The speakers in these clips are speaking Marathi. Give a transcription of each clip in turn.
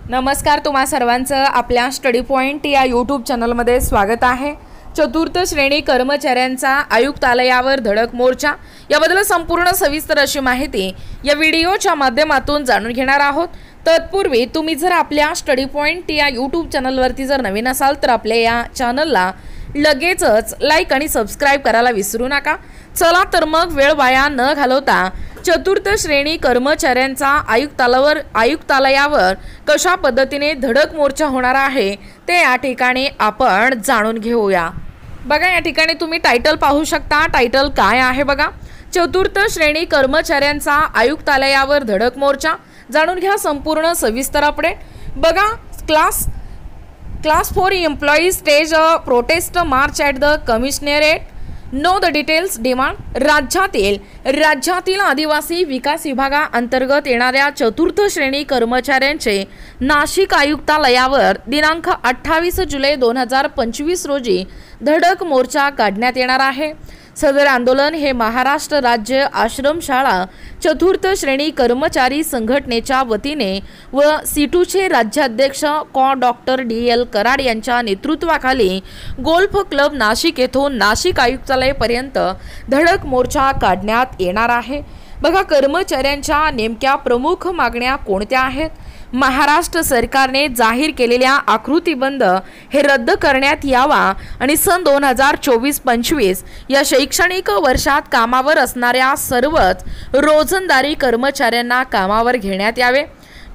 नमस्कार, तुम्हा सर्वांचं आपल्या स्टडी पॉइंट या यूट्यूब चॅनलमध्ये स्वागत आहे। चतुर्थ श्रेणी कर्मचाऱ्यांचा आयुक्तालयावर धडक मोर्चा याबद्दल संपूर्ण सविस्तर अशी माहिती या व्हिडिओच्या माध्यमातून जाणून घेणार आहोत। तत्पूर्वी तुम्ही जर आपल्या स्टडी पॉइंट या यूट्यूब चॅनलवरती जर नवीन असाल तर आपल्या या चॅनलला लगेचच लाईक आणि सबस्क्राइब करायला विसरू नका। चला तर मग वेळ वाया न घालवता चतुर्थ श्रेणी कर्मचाऱ्यांचा आयुक्तालयावर कशा पद्धतीने धडक मोर्चा होणार आहे ते या ठिकाणी आपण जाणून घेऊया। बघा, या ठिकाणी तुम्ही टायटल पाहू शकता। टायटल काय आहे बघा, चतुर्थ श्रेणी कर्मचाऱ्यांचा आयुक्तालयावर धडक मोर्चा। जाणून घ्या संपूर्ण सविस्तर अपडेट। बघा, class 4 employees stage a protest March at the commissionerate. Know the details demand. राज्यातील आदिवासी विकास विभागाअंतर्गत येणाऱ्या चतुर्थ श्रेणी कर्मचाऱ्यांचे नाशिक आयुक्तालयावर दिनांक 28 जुलै 2025 रोजी धडक मोर्चा काढण्यात येणार आहे। सदर आंदोलन हे महाराष्ट्र राज्य आश्रमशाळा चतुर्थ श्रेणी कर्मचारी संघटनेच्या वतीने व सीटूचे राज्याध्यक्ष डॉक्टर DL कराड यांच्या नेतृत्वाखाली गोल्फ क्लब नाशिक येथून नाशिक आयुक्तालयापर्यंत धडक मोर्चा काढण्यात येणार आहे। बघा, कर्मचाऱ्यांच्या नेमक्या प्रमुख मागण्या कोणत्या आहेत? महाराष्ट्र सरकारने जाहीर केलेल्या आकृतीबंध हे रद्द करण्यात यावा आणि सन 2024-25 या शैक्षणिक वर्षात कामावर असणाऱ्या सर्वच रोजंदारी कर्मचाऱ्यांना कामावर घेण्यात यावे।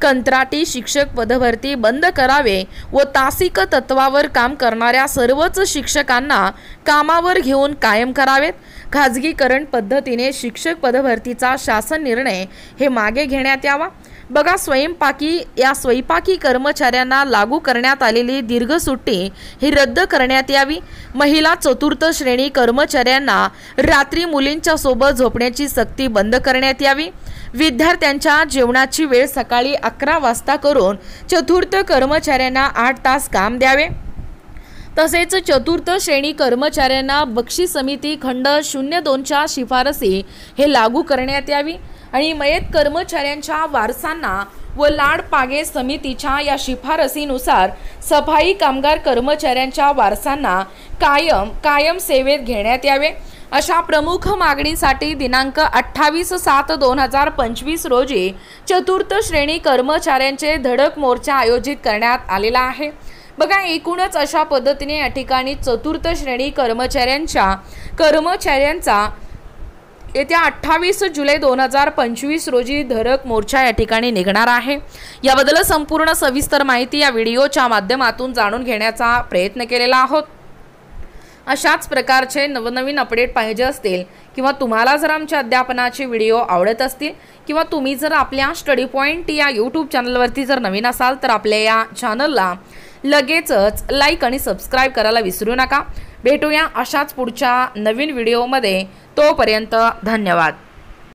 कंत्राटी शिक्षक पदभरती बंद करावे व तासिक तत्वावर काम करणाऱ्या सर्वच शिक्षकांना कामावर घेऊन कायम करावेत। खाजगीकरण पद्धतीने शिक्षक पदभरतीचा शासन निर्णय हे मागे घेण्यात यावा। बघा, स्वयंपाकी कर्मचाऱ्यांना लागू करण्यात आलेली दीर्घ सुट्टी ही रद्द करण्यात यावी। महिला चतुर्थ श्रेणी कर्मचाऱ्यांना रात्री मुलींच्या सोबत झोपण्याची सक्ती बंद करण्यात यावी। विद्यार्थ्यांच्या जेवणाची वेळ सकाळी 11 वाजता करून चतुर्थ कर्मचाऱ्यांना 8 तास काम द्यावे। तसेच चतुर्थ श्रेणी कर्मचाऱ्यांना बक्षीस समिती खंड 02च्या शिफारसी हे लागू करण्यात यावी आणि मयत कर्मचाऱ्यांच्या वारसांना व लाडपागे समितीच्या या शिफारसीनुसार सफाई कामगार कर्मचाऱ्यांच्या वारसांना कायम सेवेत घेण्यात यावे। अशा प्रमुख मागणीसाठी दिनांक 28/7/2025 रोजी चतुर्थ श्रेणी कर्मचाऱ्यांचे धडक मोर्चा आयोजित करण्यात आलेला आहे। बघा, एकूणच अशा पद्धतीने या ठिकाणी चतुर्थ श्रेणी कर्मचाऱ्यांचा येत्या 28 जुलै 2025 रोजी धडक मोर्चा या ठिकाणी निघणार आहे। याबद्दल संपूर्ण सविस्तर माहिती या व्हिडिओच्या माध्यमातून जाणून घेण्याचा प्रयत्न केलेला आहोत। अशाच प्रकारचे नवनवीन अपडेट पाहिजे असतील किंवा तुम्हाला जर आमच्या अध्यापनाचे व्हिडिओ आवडत असतील किंवा तुम्ही जर आपल्या स्टडी पॉइंट या यूट्यूब चॅनलवरती जर नवीन असाल तर आपल्या या चॅनलला लगेचच लाईक आणि सबस्क्राइब करायला विसरू नका। भेटूया अशाच पुढच्या नवीन व्हिडिओमध्ये। तोपर्यंत धन्यवाद।